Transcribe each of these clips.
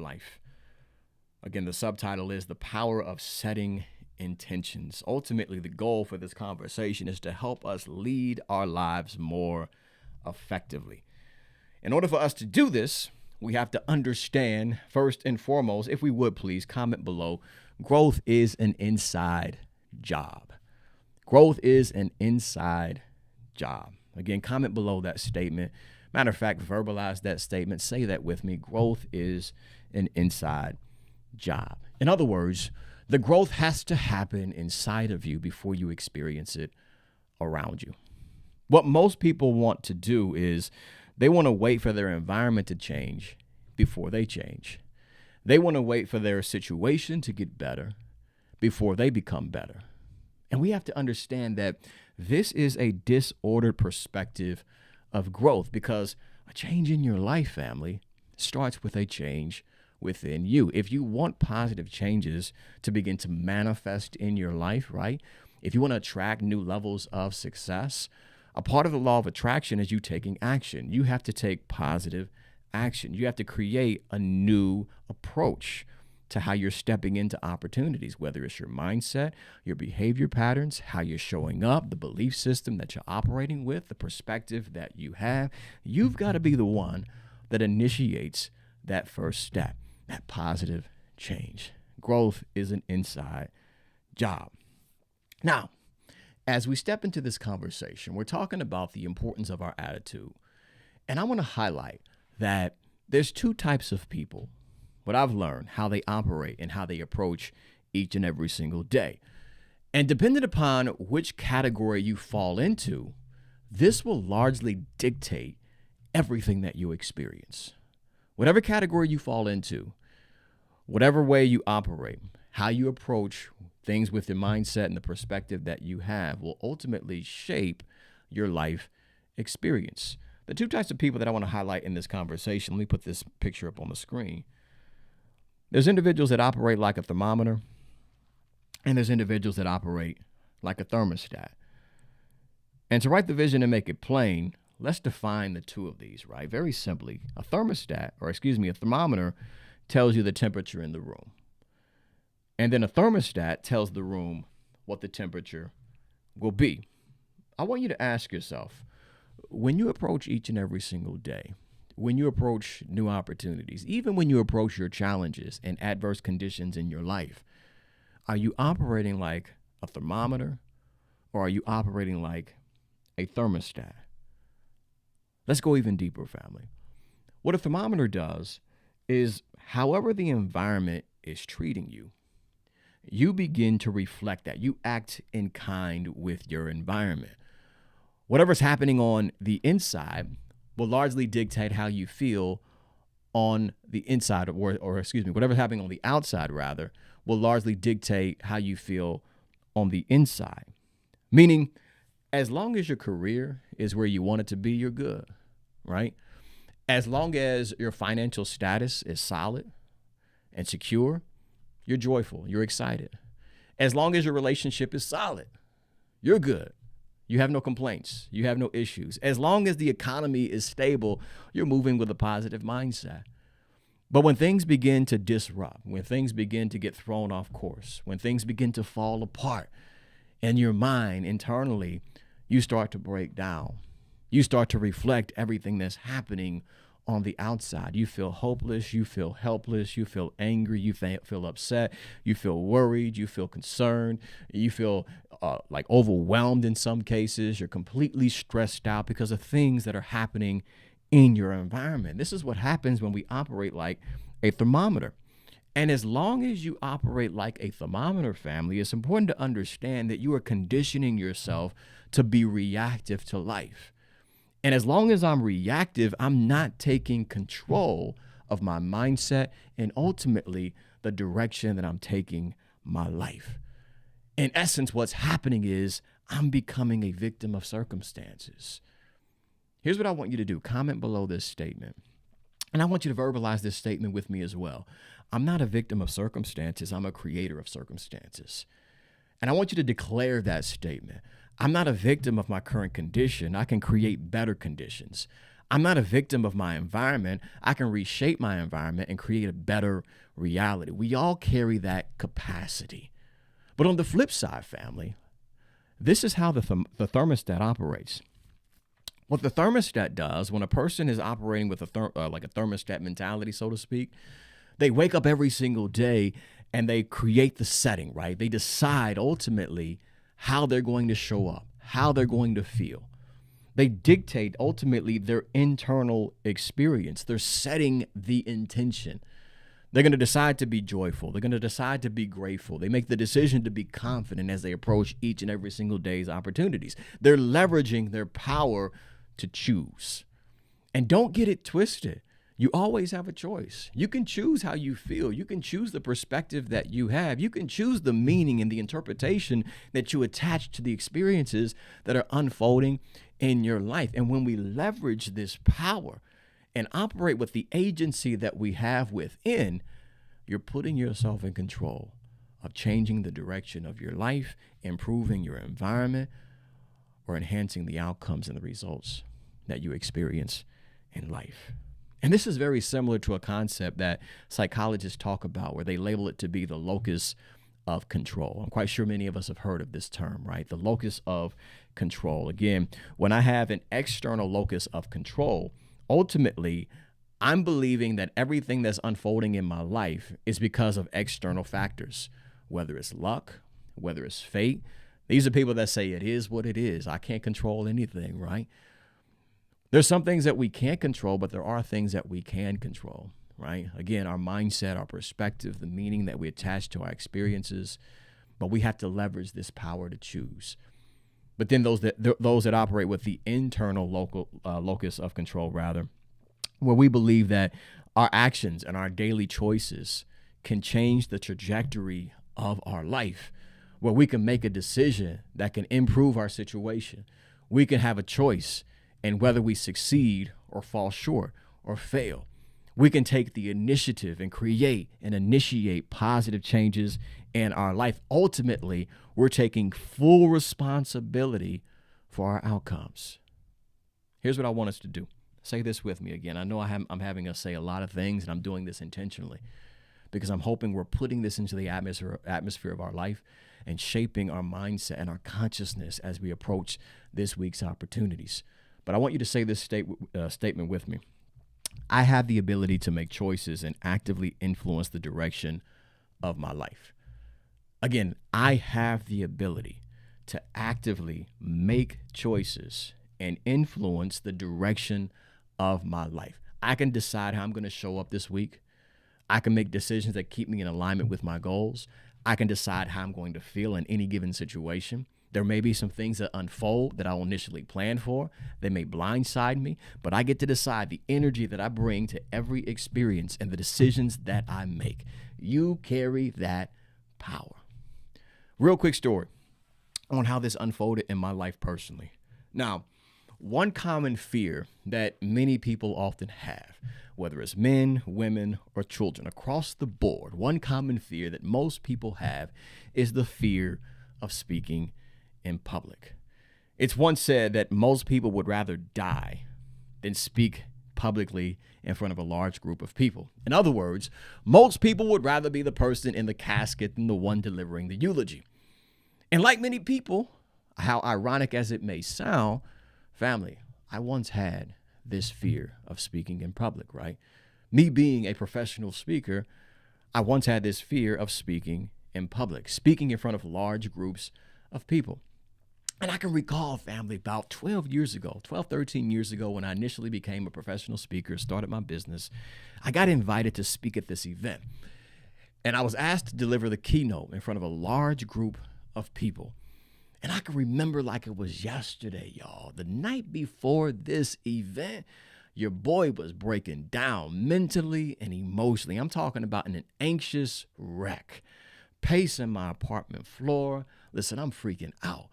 life. Again, the subtitle is The Power of Setting Intentions. Ultimately, the goal for this conversation is to help us lead our lives more effectively. In order for us to do this, we have to understand, first and foremost, if we would please comment below, growth is an inside job. Growth is an inside job. Again, comment below that statement. Matter of fact, verbalize that statement. Say that with me. Growth is an inside job. In other words, the growth has to happen inside of you before you experience it around you. What most people want to do is they want to wait for their environment to change before they change. They want to wait for their situation to get better before they become better. And we have to understand that this is a disordered perspective of growth, because a change in your life, family, starts with a change within you. If you want positive changes to begin to manifest in your life, right? If you want to attract new levels of success, a part of the law of attraction is you taking action. You have to take positive action. You have to create a new approach to how you're stepping into opportunities, whether it's your mindset, your behavior patterns, how you're showing up, the belief system that you're operating with, the perspective that you have. You've got to be the one that initiates that first step, that positive change. Growth is an inside job. Now, as we step into this conversation, we're talking about the importance of our attitude. And I want to highlight that there's two types of people. What I've learned, how they operate and how they approach each and every single day. And depending upon which category you fall into, this will largely dictate everything that you experience. Whatever category you fall into, whatever way you operate, how you approach things with your mindset and the perspective that you have will ultimately shape your life experience. The two types of people that I want to highlight in this conversation, let me put this picture up on the screen. There's individuals that operate like a thermometer, and there's individuals that operate like a thermostat. And to write the vision and make it plain, let's define the two of these, right? Very simply, a thermometer tells you the temperature in the room. And then a thermostat tells the room what the temperature will be. I want you to ask yourself, when you approach each and every single day, when you approach new opportunities, even when you approach your challenges and adverse conditions in your life, are you operating like a thermometer or are you operating like a thermostat? Let's go even deeper, family. What a thermometer does is, however the environment is treating you, you begin to reflect that. You act in kind with your environment. Whatever's happening on the inside will largely dictate how you feel on the inside, whatever's happening on the outside, rather, will largely dictate how you feel on the inside. Meaning, as long as your career is where you want it to be, you're good, right? As long as your financial status is solid and secure, you're joyful, you're excited. As long as your relationship is solid, you're good. You have no complaints. You have no issues. As long as the economy is stable, you're moving with a positive mindset. But when things begin to disrupt, when things begin to get thrown off course, when things begin to fall apart in your mind internally, you start to break down. You start to reflect everything that's happening on the outside. You feel hopeless, you feel helpless, you feel angry, you feel upset, you feel worried, you feel concerned, you feel like overwhelmed in some cases. You're completely stressed out because of things that are happening in your environment. This is what happens when we operate like a thermometer. And as long as you operate like a thermometer, family, it's important to understand that you are conditioning yourself to be reactive to life. And as long as I'm reactive, I'm not taking control of my mindset and ultimately the direction that I'm taking my life. In essence, what's happening is I'm becoming a victim of circumstances. Here's what I want you to do. Comment below this statement. And I want you to verbalize this statement with me as well. I'm not a victim of circumstances. I'm a creator of circumstances. And I want you to declare that statement. I'm not a victim of my current condition. I can create better conditions. I'm not a victim of my environment. I can reshape my environment and create a better reality. We all carry that capacity. But on the flip side, family, this is how the thermostat operates. What the thermostat does when a person is operating with like a thermostat mentality, so to speak, they wake up every single day and they create the setting, right? They decide ultimately how they're going to show up, how they're going to feel. They dictate ultimately their internal experience. They're setting the intention. They're going to decide to be joyful. They're going to decide to be grateful. They make the decision to be confident as they approach each and every single day's opportunities. They're leveraging their power to choose. And don't get it twisted. You always have a choice. You can choose how you feel. You can choose the perspective that you have. You can choose the meaning and the interpretation that you attach to the experiences that are unfolding in your life. And when we leverage this power and operate with the agency that we have within, you're putting yourself in control of changing the direction of your life, improving your environment, or enhancing the outcomes and the results that you experience in life. And this is very similar to a concept that psychologists talk about where they label it to be the locus of control. I'm quite sure many of us have heard of this term, right? The locus of control. Again, when I have an external locus of control, ultimately, I'm believing that everything that's unfolding in my life is because of external factors, whether it's luck, whether it's fate. These are people that say it is what it is. I can't control anything, right? There's some things that we can't control, but there are things that we can control, right? Again, our mindset, our perspective, the meaning that we attach to our experiences, but we have to leverage this power to choose. But then those that operate with the internal locus of control, rather, where we believe that our actions and our daily choices can change the trajectory of our life, where we can make a decision that can improve our situation. We can have a choice in whether we succeed or fall short or fail. We can take the initiative and create and initiate positive changes in our life. Ultimately, we're taking full responsibility for our outcomes. Here's what I want us to do. Say this with me again. I know I'm having us say a lot of things, and I'm doing this intentionally because I'm hoping we're putting this into the atmosphere of our life and shaping our mindset and our consciousness as we approach this week's opportunities. But I want you to say this statement with me. I have the ability to make choices and actively influence the direction of my life. Again, I have the ability to actively make choices and influence the direction of my life. I can decide how I'm going to show up this week. I can make decisions that keep me in alignment with my goals. I can decide how I'm going to feel in any given situation. There may be some things that unfold that I'll initially plan for. They may blindside me, but I get to decide the energy that I bring to every experience and the decisions that I make. You carry that power. Real quick story on how this unfolded in my life personally. Now, one common fear that many people often have, whether it's men, women, or children across the board, one common fear that most people have is the fear of speaking in public. It's once said that most people would rather die than speak publicly in front of a large group of people. In other words, most people would rather be the person in the casket than the one delivering the eulogy. And like many people, how ironic as it may sound, family, I once had this fear of speaking in public, right? Me being a professional speaker, I once had this fear of speaking in public, speaking in front of large groups of people. And I can recall, family, about 13 years ago, when I initially became a professional speaker, started my business, I got invited to speak at this event. And I was asked to deliver the keynote in front of a large group of people. And I can remember like it was yesterday, y'all. The night before this event, your boy was breaking down mentally and emotionally. I'm talking about an anxious wreck, pacing my apartment floor. Listen, I'm freaking out.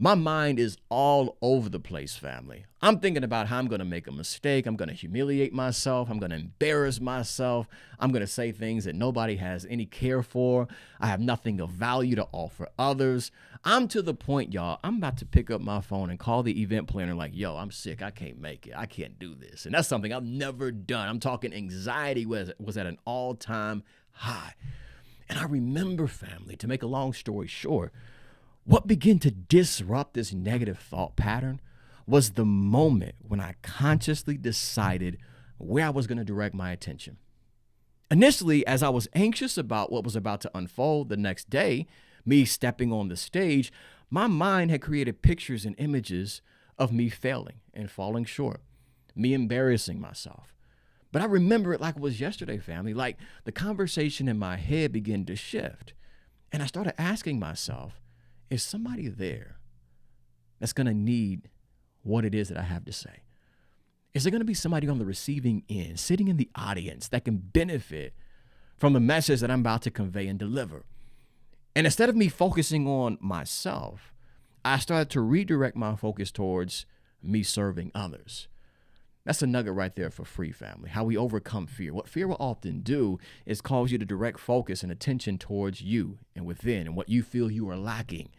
My mind is all over the place, family. I'm thinking about how I'm going to make a mistake. I'm going to humiliate myself. I'm going to embarrass myself. I'm going to say things that nobody has any care for. I have nothing of value to offer others. I'm to the point, y'all, I'm about to pick up my phone and call the event planner like, yo, I'm sick. I can't make it. I can't do this. And that's something I've never done. I'm talking anxiety was at an all-time high. And I remember, family, to make a long story short, what began to disrupt this negative thought pattern was the moment when I consciously decided where I was going to direct my attention. Initially, as I was anxious about what was about to unfold the next day, me stepping on the stage, my mind had created pictures and images of me failing and falling short, me embarrassing myself. But I remember it like it was yesterday, family. Like the conversation in my head began to shift. And I started asking myself, is somebody there that's going to need what it is that I have to say? Is there going to be somebody on the receiving end, sitting in the audience, that can benefit from the message that I'm about to convey and deliver? And instead of me focusing on myself, I started to redirect my focus towards me serving others. That's a nugget right there for free, family. How we overcome fear. What fear will often do is cause you to direct focus and attention towards you and within and what you feel you are lacking.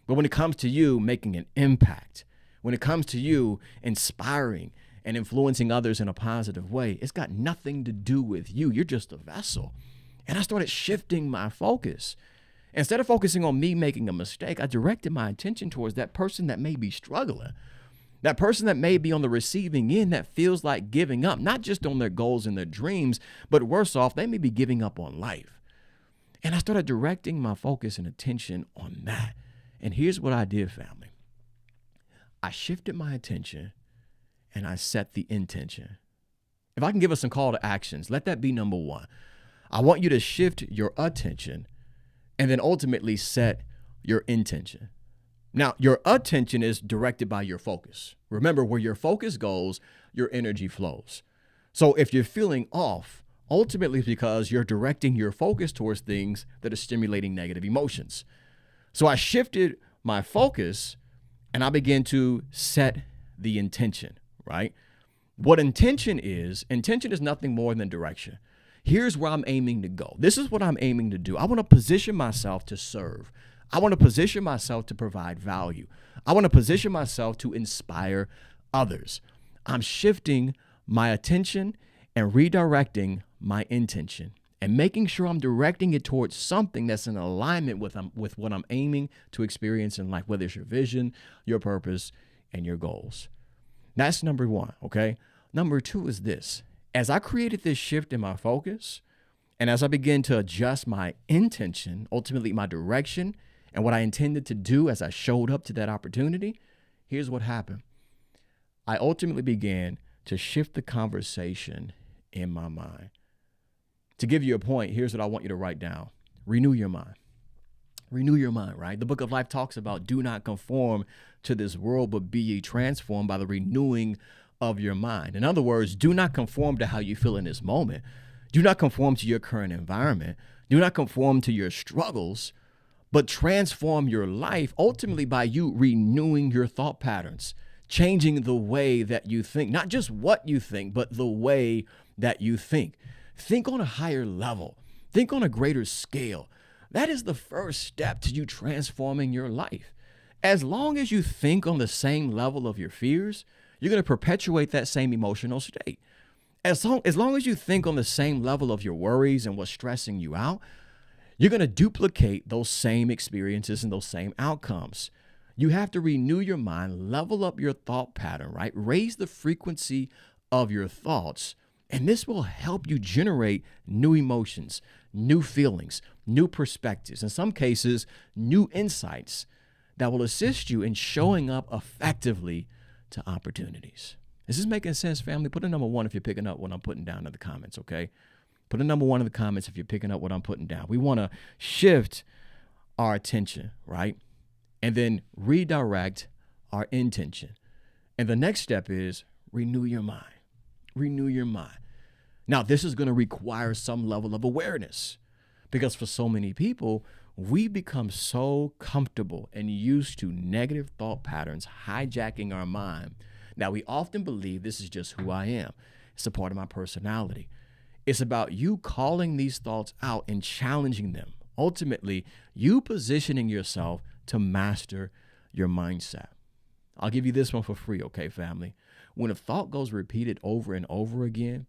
But when it comes to you making an impact, when it comes to you inspiring and influencing others in a positive way, it's got nothing to do with you. You're just a vessel. And I started shifting my focus. Instead of focusing on me making a mistake, I directed my attention towards that person that may be struggling. That person that may be on the receiving end that feels like giving up, not just on their goals and their dreams, but worse off, they may be giving up on life. And I started directing my focus and attention on that. And here's what I did, family. I shifted my attention and I set the intention. If I can give us some call to actions, let that be number one. I want you to shift your attention and then ultimately set your intention. Now, your attention is directed by your focus. Remember, where your focus goes, your energy flows. So if you're feeling off, ultimately it's because you're directing your focus towards things that are stimulating negative emotions. So I shifted my focus and I began to set the intention, right? What intention is nothing more than direction. Here's where I'm aiming to go. This is what I'm aiming to do. I want to position myself to serve. I want to position myself to provide value. I want to position myself to inspire others. I'm shifting my attention and redirecting my intention and making sure I'm directing it towards something that's in alignment with what I'm aiming to experience in life, whether it's your vision, your purpose, and your goals. That's number one, okay? Number two is this. As I created this shift in my focus, and as I began to adjust my intention, ultimately my direction, and what I intended to do as I showed up to that opportunity, here's what happened. I ultimately began to shift the conversation in my mind. To give you a point, here's what I want you to write down. Renew your mind. Renew your mind, right? The book of life talks about do not conform to this world, but be ye transformed by the renewing of your mind. In other words, do not conform to how you feel in this moment. Do not conform to your current environment. Do not conform to your struggles, but transform your life ultimately by you renewing your thought patterns, changing the way that you think, not just what you think, but the way that you think. Think on a higher level. Think on a greater scale. That is the first step to you transforming your life. As long as you think on the same level of your fears, you're going to perpetuate that same emotional state. As long as you think on the same level of your worries and what's stressing you out, you're going to duplicate those same experiences and those same outcomes. You have to renew your mind, level up your thought pattern, right? Raise the frequency of your thoughts, and this will help you generate new emotions, new feelings, new perspectives, in some cases, new insights that will assist you in showing up effectively to opportunities. Is this making sense, family? Put a number one if you're picking up what I'm putting down in the comments, okay? Put a number one in the comments if you're picking up what I'm putting down. We want to shift our attention, right? And then redirect our intention. And the next step is renew your mind. Renew your mind. Now, this is going to require some level of awareness because for so many people, we become so comfortable and used to negative thought patterns hijacking our mind that we often believe this is just who I am. It's a part of my personality. It's about you calling these thoughts out and challenging them. Ultimately, you positioning yourself to master your mindset. I'll give you this one for free, okay, family? When a thought goes repeated over and over again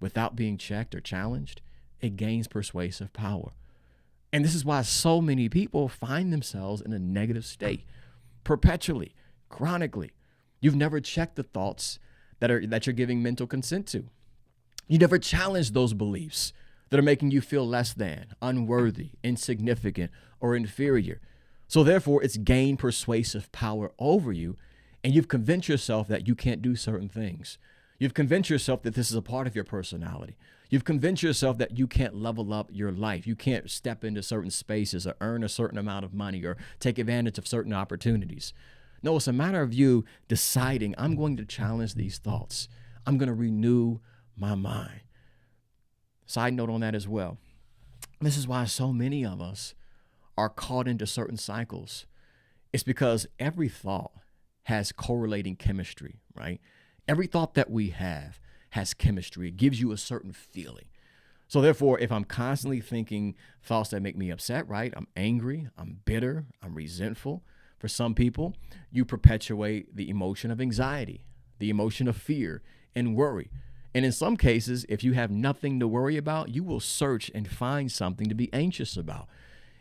without being checked or challenged, it gains persuasive power. And this is why so many people find themselves in a negative state perpetually, chronically. You've never checked the thoughts that you're giving mental consent to. You never challenge those beliefs that are making you feel less than, unworthy, insignificant, or inferior. So therefore, it's gained persuasive power over you, and you've convinced yourself that you can't do certain things. You've convinced yourself that this is a part of your personality. You've convinced yourself that you can't level up your life. You can't step into certain spaces or earn a certain amount of money or take advantage of certain opportunities. No, it's a matter of you deciding, I'm going to challenge these thoughts. I'm going to renew my mind. Side note on that as well. This is why so many of us are caught into certain cycles. It's because every thought has correlating chemistry, right? Every thought that we have has chemistry. It gives you a certain feeling. So therefore, if I'm constantly thinking thoughts that make me upset, right? I'm angry, I'm bitter, I'm resentful. For some people, you perpetuate the emotion of anxiety, the emotion of fear and worry. And in some cases, if you have nothing to worry about, you will search and find something to be anxious about.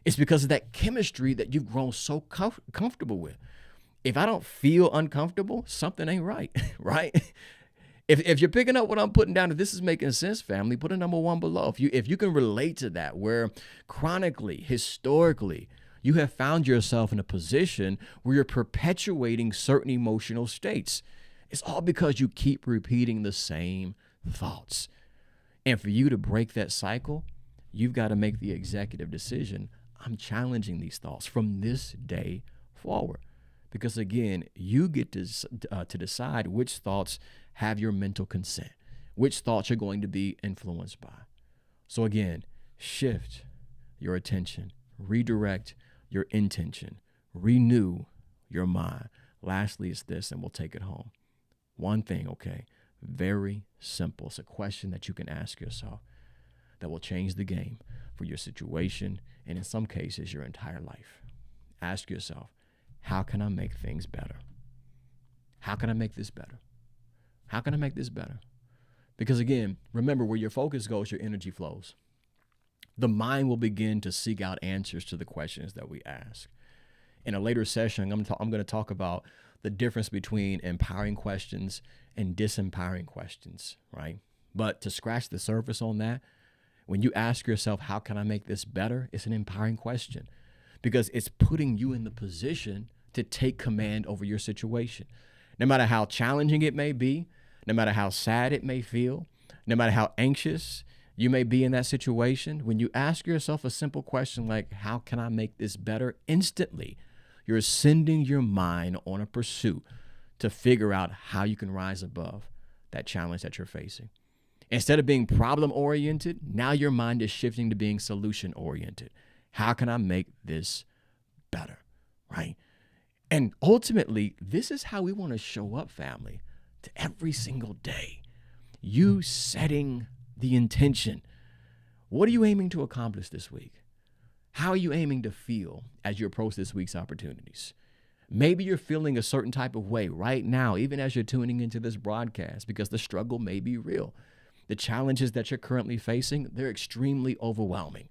It's because of that chemistry that you've grown so comfortable with. If I don't feel uncomfortable, something ain't right, right? If you're picking up what I'm putting down, if this is making sense, family, put a number 1 below. If you can relate to that, where chronically, historically, you have found yourself in a position where you're perpetuating certain emotional states. It's all because you keep repeating the same thoughts. And for you to break that cycle, you've got to make the executive decision. I'm challenging these thoughts from this day forward. Because again, you get to decide which thoughts have your mental consent, which thoughts you're going to be influenced by. So again, shift your attention, redirect your intention, renew your mind. Lastly, it's this, and we'll take it home. One thing, okay? Very simple. It's a question that you can ask yourself that will change the game for your situation and in some cases, your entire life. Ask yourself, how can I make things better? How can I make this better? How can I make this better? Because again, remember, where your focus goes, your energy flows. The mind will begin to seek out answers to the questions that we ask. In a later session, I'm going to talk about the difference between empowering questions and disempowering questions, right? But to scratch the surface on that, when you ask yourself, how can I make this better? It's an empowering question because it's putting you in the position to take command over your situation. No matter how challenging it may be, no matter how sad it may feel, no matter how anxious you may be in that situation, when you ask yourself a simple question like, how can I make this better? Instantly, you're sending your mind on a pursuit to figure out how you can rise above that challenge that you're facing. Instead of being problem-oriented, now your mind is shifting to being solution-oriented. How can I make this better, right? And ultimately, this is how we want to show up, family, to every single day. You setting the intention. What are you aiming to accomplish this week? How are you aiming to feel as you approach this week's opportunities? Maybe you're feeling a certain type of way right now, even as you're tuning into this broadcast, because the struggle may be real. The challenges that you're currently facing, they're extremely overwhelming.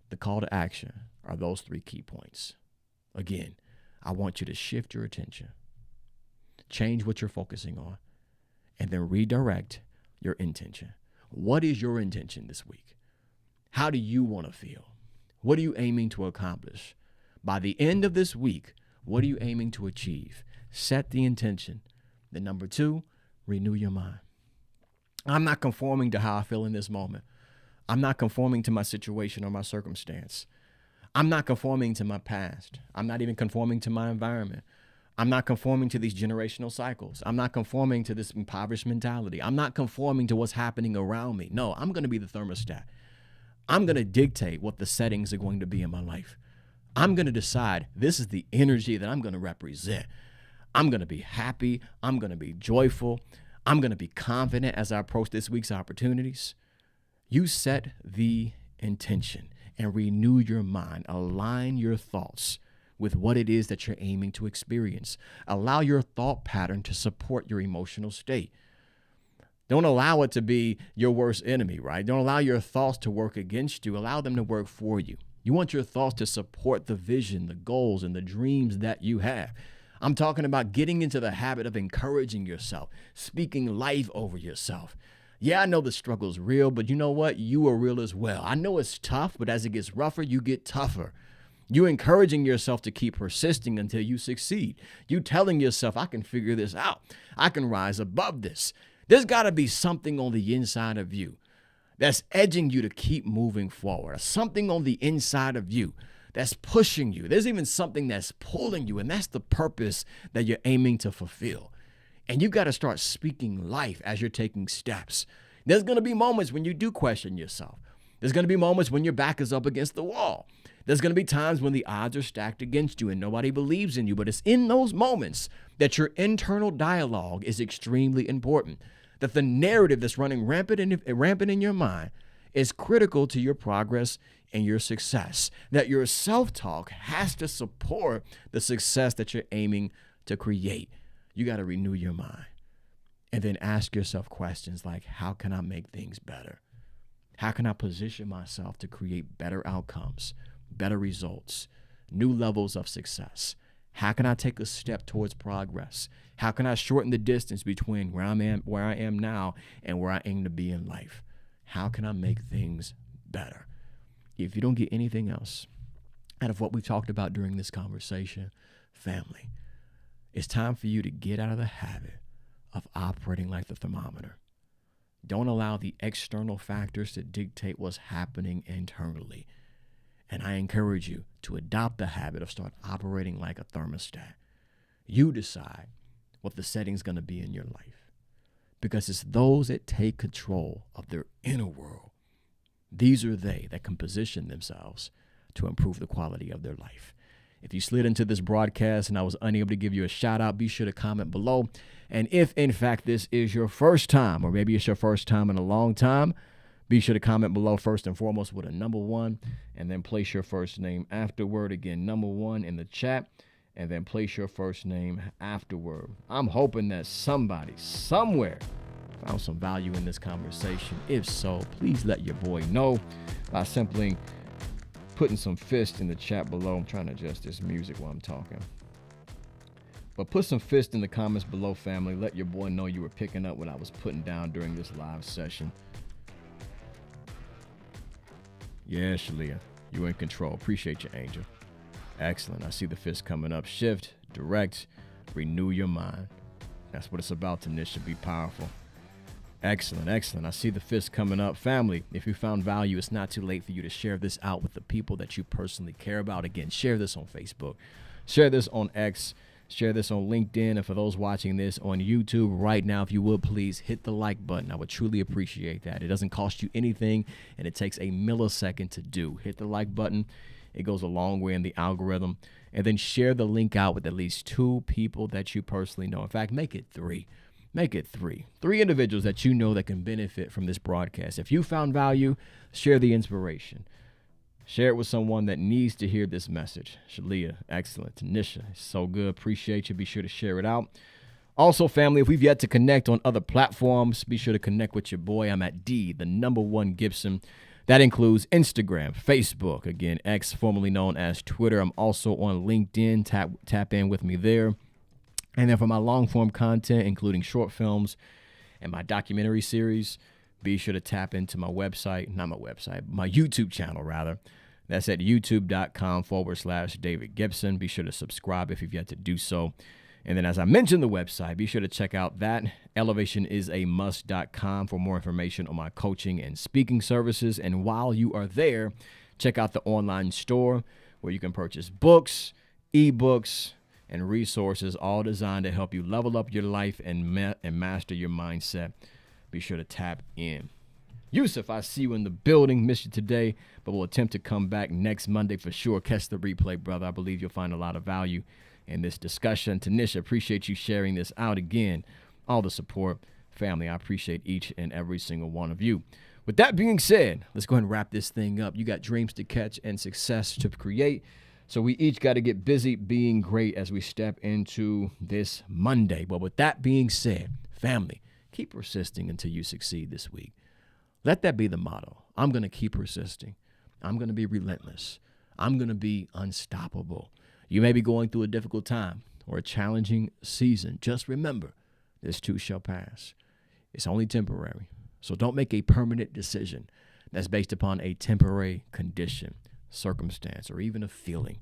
The call to action are those 3 key points. Again, I want you to shift your attention, change what you're focusing on, and then redirect your intention. What is your intention this week? How do you want to feel? What are you aiming to accomplish? By the end of this week, what are you aiming to achieve? Set the intention. Then number 2, renew your mind. I'm not conforming to how I feel in this moment. I'm not conforming to my situation or my circumstance. I'm not conforming to my past. I'm not even conforming to my environment. I'm not conforming to these generational cycles. I'm not conforming to this impoverished mentality. I'm not conforming to what's happening around me. No, I'm going to be the thermostat. I'm going to dictate what the settings are going to be in my life. I'm going to decide this is the energy that I'm going to represent. I'm going to be happy. I'm going to be joyful. I'm going to be confident as I approach this week's opportunities. You set the intention and renew your mind. Align your thoughts with what it is that you're aiming to experience. Allow your thought pattern to support your emotional state. Don't allow it to be your worst enemy, right? Don't allow your thoughts to work against you. Allow them to work for you. You want your thoughts to support the vision, the goals, and the dreams that you have. I'm talking about getting into the habit of encouraging yourself, speaking life over yourself. Yeah, I know the struggle is real, but you know what? You are real as well. I know it's tough, but as it gets rougher, you get tougher. You encouraging yourself to keep persisting until you succeed. You telling yourself, I can figure this out. I can rise above this. There's got to be something on the inside of you that's edging you to keep moving forward. Something on the inside of you that's pushing you. There's even something that's pulling you, and that's the purpose that you're aiming to fulfill. And you got to start speaking life as you're taking steps. There's going to be moments when you do question yourself. There's going to be moments when your back is up against the wall. There's going to be times when the odds are stacked against you and nobody believes in you. But it's in those moments that your internal dialogue is extremely important. That the narrative that's running rampant in your mind is critical to your progress and your success. That your self-talk has to support the success that you're aiming to create. You got to renew your mind. And then ask yourself questions like, how can I make things better? How can I position myself to create better outcomes, better results, new levels of success? How can I take a step towards progress? How can I shorten the distance between where I am now and where I aim to be in life? How can I make things better? If you don't get anything else out of what we talked about during this conversation, family, it's time for you to get out of the habit of operating like the thermometer. Don't allow the external factors to dictate what's happening internally. And I encourage you to adopt the habit of start operating like a thermostat. You decide what the setting's going to be in your life, because it's those that take control of their inner world. These are they that can position themselves to improve the quality of their life. If you slid into this broadcast and I was unable to give you a shout out, be sure to comment below. And if in fact this is your first time, or maybe it's your first time in a long time, be sure to comment below first and foremost with a number 1, and then place your first name afterward. Again, number 1 in the chat, and then place your first name afterward. I'm hoping that somebody somewhere found some value in this conversation. If so, please let your boy know by simply putting some fist in the chat below. I'm trying to adjust this music while I'm talking. But put some fist in the comments below, family. Let your boy know you were picking up what I was putting down during this live session. Yeah, Shalia, you're in control. Appreciate you, Angel. Excellent. I see the fist coming up. Shift, direct, renew your mind. That's what it's about, Tanisha. Be powerful. Excellent, excellent. I see the fist coming up. Family, if you found value, it's not too late for you to share this out with the people that you personally care about. Again, share this on Facebook. Share this on X. Share this on LinkedIn. And for those watching this on YouTube right now, if you would, please hit the like button. I would truly appreciate that. It doesn't cost you anything, and it takes a millisecond to do. Hit the like button. It goes a long way in the algorithm. And then share the link out with at least 2 people that you personally know. In fact, make it 3. Make it 3. 3 individuals that you know that can benefit from this broadcast. If you found value, share the inspiration. Share it with someone that needs to hear this message. Shalia, excellent. Tanisha, so good. Appreciate you. Be sure to share it out. Also, family, if we've yet to connect on other platforms, be sure to connect with your boy. I'm at #1 Gibson. That includes Instagram, Facebook, again, X, formerly known as Twitter. I'm also on LinkedIn. Tap in with me there. And then for my long-form content, including short films and my documentary series, be sure to tap into my website, not my website, my YouTube channel, rather. That's at youtube.com/David Gibson. Be sure to subscribe if you've yet to do so. And then as I mentioned the website, be sure to check out that, elevationisAmust.com, for more information on my coaching and speaking services. And while you are there, check out the online store where you can purchase books, ebooks, and resources, all designed to help you level up your life and master your mindset. Be sure to tap in. Yusuf, I see you in the building. Missed you today, but we'll attempt to come back next Monday for sure. Catch the replay, brother. I believe you'll find a lot of value in this discussion. Tanisha, appreciate you sharing this out again. All the support. Family, I appreciate each and every single one of you. With that being said, let's go ahead and wrap this thing up. You got dreams to catch and success to create. So we each got to get busy being great as we step into this Monday. But with that being said, family, keep persisting until you succeed this week. Let that be the motto. I'm going to keep persisting. I'm going to be relentless. I'm going to be unstoppable. You may be going through a difficult time or a challenging season. Just remember, this too shall pass. It's only temporary. So don't make a permanent decision that's based upon a temporary condition, circumstance, or even a feeling.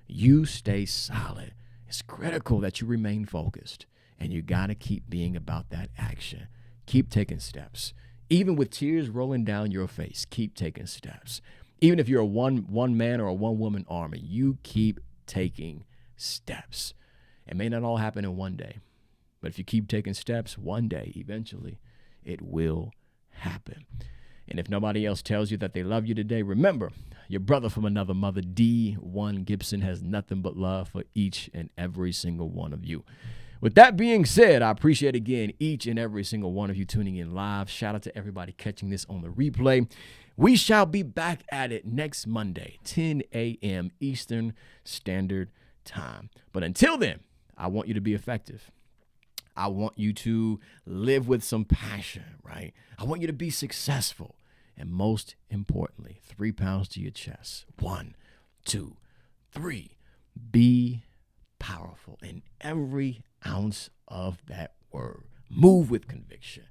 You stay solid. It's critical that you remain focused, and you got to keep being about that action. Keep taking steps. Even with tears rolling down your face, keep taking steps. Even if you're a one man or a one woman army, you keep taking steps. It may not all happen in one day, but if you keep taking steps, one day, eventually, it will happen. And if nobody else tells you that they love you today, remember, your brother from another mother, D1 Gibson, has nothing but love for each and every single one of you. With that being said, I appreciate again each and every single one of you tuning in live. Shout out to everybody catching this on the replay. We shall be back at it next Monday, 10 a.m. Eastern Standard Time. But until then, I want you to be effective. I want you to live with some passion, right? I want you to be successful. And most importantly, 3 pounds to your chest. 1, 2, 3. Be powerful in every ounce of that word. Move with conviction.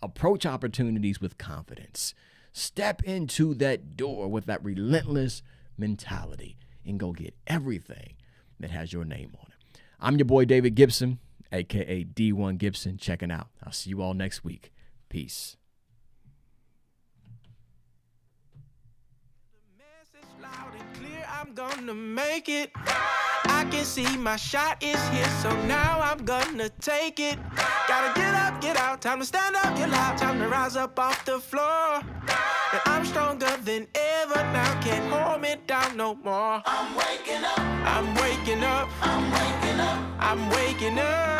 Approach opportunities with confidence. Step into that door with that relentless mentality and go get everything that has your name on it. I'm your boy, David Gibson, a.k.a. D1 Gibson, checking out. I'll see you all next week. Peace. Loud and clear, I'm gonna make it. I can see my shot is here, so now I'm gonna take it. Gotta get up, get out, time to stand up, get loud, time to rise up off the floor. And I'm stronger than ever now, can't hold me down no more. I'm waking up, I'm waking up, I'm waking up, I'm waking up.